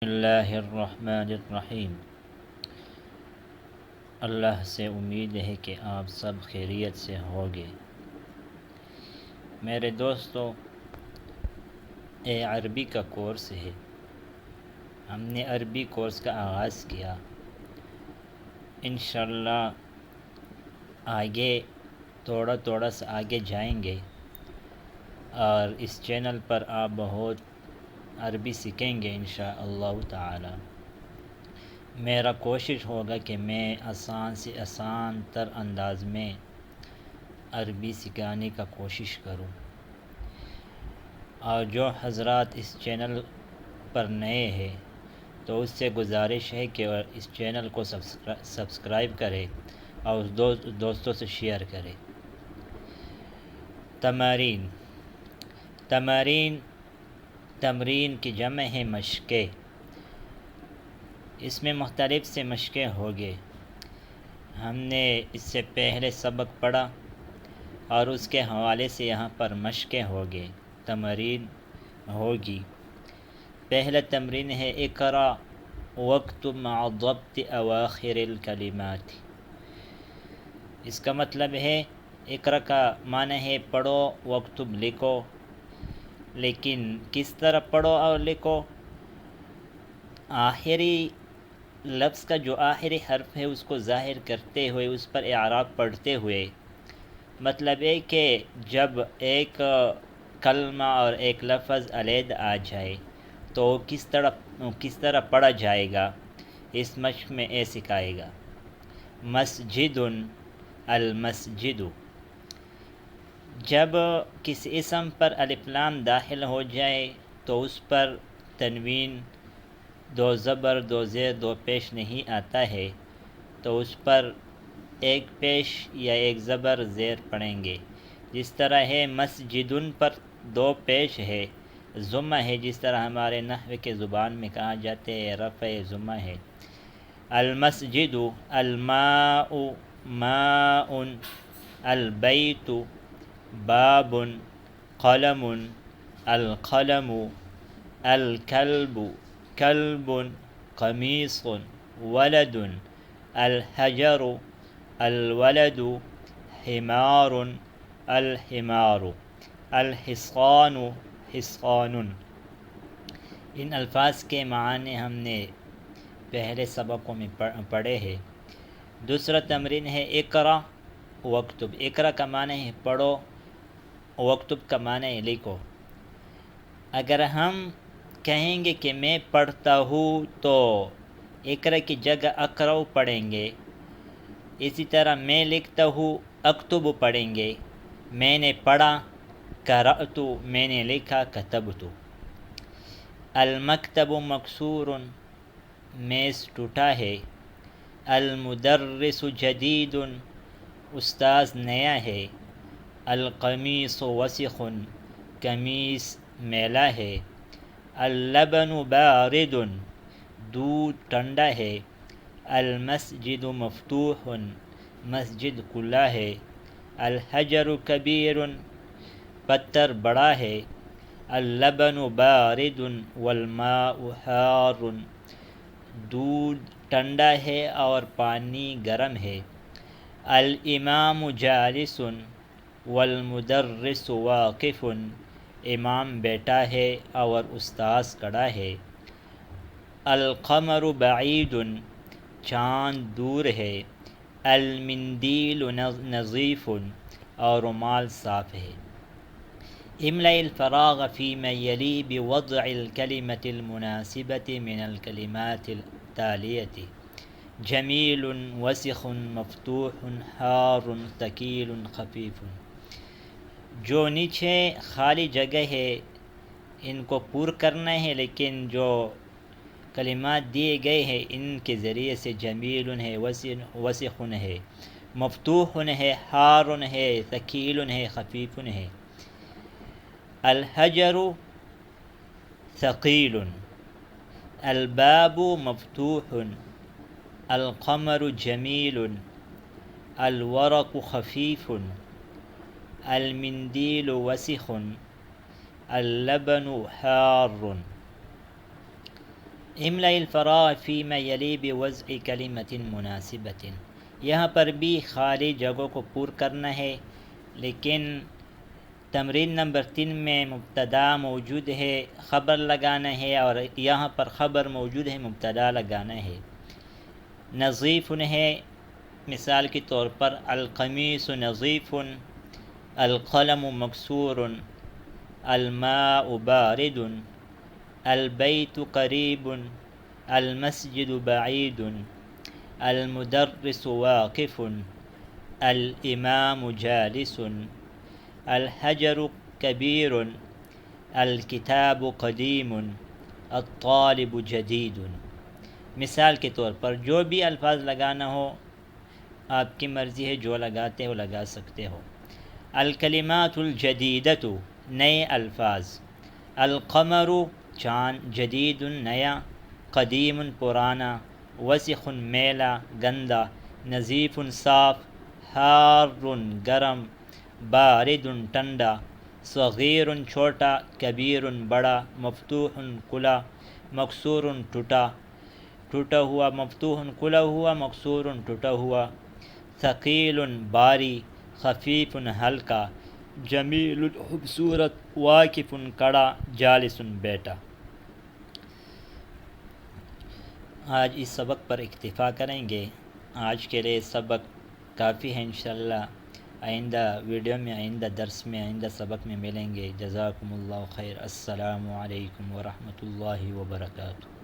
اللہ الرحمن الرحیم۔ اللہ سے امید ہے کہ آپ سب خیریت سے ہوگے۔ میرے دوستو، عربی کا کورس ہے۔ ہم نے عربی کورس کا آغاز کیا۔ انشاءاللہ آگے تھوڑا سا آگے جائیں گے اور اس چینل پر آپ بہت عربی سیکھیں گے انشاءاللہ تعالی۔ میرا کوشش ہوگا کہ میں آسان سے آسان تر انداز میں عربی سکھانے کا کوشش کروں، اور جو حضرات اس چینل پر نئے ہیں تو اس سے گزارش ہے کہ اس چینل کو سبسکرائب کرے اور دوستوں سے شیئر کرے۔ تمرین کی جمع ہے مشقیں۔ اس میں مختلف سے مشقیں ہوگی۔ ہم نے اس سے پہلے سبق پڑھا اور اس کے حوالے سے یہاں پر مشقیں ہوگی، تمرین ہوگی۔ پہلا تمرین ہے اقرأ واکتب مع ضبط اواخر الکلمات۔ اس کا مطلب ہے اقرأ کا معنی ہے پڑھو، واکتب لکھو، لیکن کس طرح پڑھو اور لکھو؟ آخری لفظ کا جو آخری حرف ہے اس کو ظاہر کرتے ہوئے اس پر اعراب پڑھتے ہوئے، مطلب ہے کہ جب ایک کلمہ اور ایک لفظ علیحدہ آ جائے تو کس طرح پڑھا جائے گا، اس مشق میں سکھائے گا۔ مسجد، المسجد۔ جب کسی اسم پر الف لام داخل ہو جائے تو اس پر تنوین، دو زبر دو زیر دو پیش نہیں آتا ہے تو اس پر ایک پیش یا ایک زبر زیر پڑھیں گے۔ جس طرح ہے مسجدن پر دو پیش ہے، ضمہ ہے، جس طرح ہمارے نحو کے زبان میں کہا جاتے ہے رفع ضمہ ہے۔ المسجد، الماء ماء، البیت باب، قلم القلم، الکلب کلب، قمیص ولد، الحجر الولد، حمار الحمار، الحصان حصان۔ ان الفاظ کے معنی ہم نے پہلے سبقوں میں پڑھے ہیں۔ دوسرا تمرین ہے اقرأ واکتب۔ اقرأ کا معنی ہے پڑھو، واکتب کا معنی ہے لکھو۔ اگر ہم کہیں گے کہ میں پڑھتا ہوں تو اقرأ کی جگہ اقرأ پڑھیں گے۔ اسی طرح میں لکھتا ہوں، اکتب پڑھیں گے۔ میں نے پڑھا، قرأت، میں نے لکھا، کتبت۔ المکتب مکسور، میز ٹوٹا ہے۔ المدرس جدید، استاذ نیا ہے۔ القمیص وسخ، قمیص میلا ہے۔ اللبن بارد، دودھ ٹھنڈا ہے۔ المسجد مفتوح، مسجد کھلا ہے۔ الحجر کبیر، پتھر بڑا ہے۔ اللبن بارد والماء حار، دودھ ٹھنڈا ہے اور پانی گرم ہے۔ الامام جالس والمدرس واقف، امام بیٹھا ہے اور استاذ کھڑا ہے۔ القمر بعید، چاند دور ہے۔ المندیل نظیف، اور رومال صاف ہے۔ املأ الفراغ فيما يلي بوضع الكلمة المناسبة من الكلمات التالية: جمیل، وسخ، مفتوح، حار، ثقیل، خفیف۔ جو نیچے خالی جگہ ہے ان کو پور کرنا ہے، لیکن جو کلمات دیے گئے ہیں ان کے ذریعے سے جمیل ہے، وسخ ہے، مفتوح ہے، حار ہے، ثقیل ہے، خفیف ہے۔ الحجر ثقیل، الباب مفتوح، القمر جمیل، الورق خفیف، المندیل وسخ، اللبن حار۔ املأ الفراغ فيما يلي بوضع كلمة مناسبة، یہاں پر بھی خالی جگہوں کو پور کرنا ہے، لیکن تمرین نمبر 3 میں مبتدا موجود ہے، خبر لگانا ہے، اور یہاں پر خبر موجود ہے، مبتدا لگانا ہے۔ نظیف ہے، مثال کے طور پر القمیص نظیف، القلم مکسور، الماء بارد، البیت قریب، المسجد بعید، المدرس واقف، الامام جالس، الحجر کبیر، الکتاب قدیم، الطالب جدید۔ مثال کے طور پر جو بھی الفاظ لگانا ہو آپ کی مرضی ہے، جو لگاتے ہو لگا سکتے ہو۔ الکلمات الجدیدۃ، نئے الفاظ۔ القمر، چاند، جدید، نیا، قدیم، پرانا، وسخ، میلا، گندا، نظیف، صاف، حار، گرم، بارد، ٹھنڈا، صغیر، چھوٹا، کبیر، بڑا، مفتوح، کھلا، مکسور، ٹوٹا، ٹوٹا ہوا، مفتوح، کھلا ہوا، مکسور، ٹوٹا ہوا، ثقیل، باری، خفیف، ہلکا، جمیل، خوبصورت، واقف، کڑا، جالس، بیٹا۔ آج اس سبق پر اکتفا کریں گے۔ آج کے لیے سبق کافی ہے، انشاءاللہ آئندہ ویڈیو میں، آئندہ درس میں، آئندہ سبق میں ملیں گے۔ جزاکم اللہ خیر۔ السلام علیکم ورحمۃ اللہ وبرکاتہ۔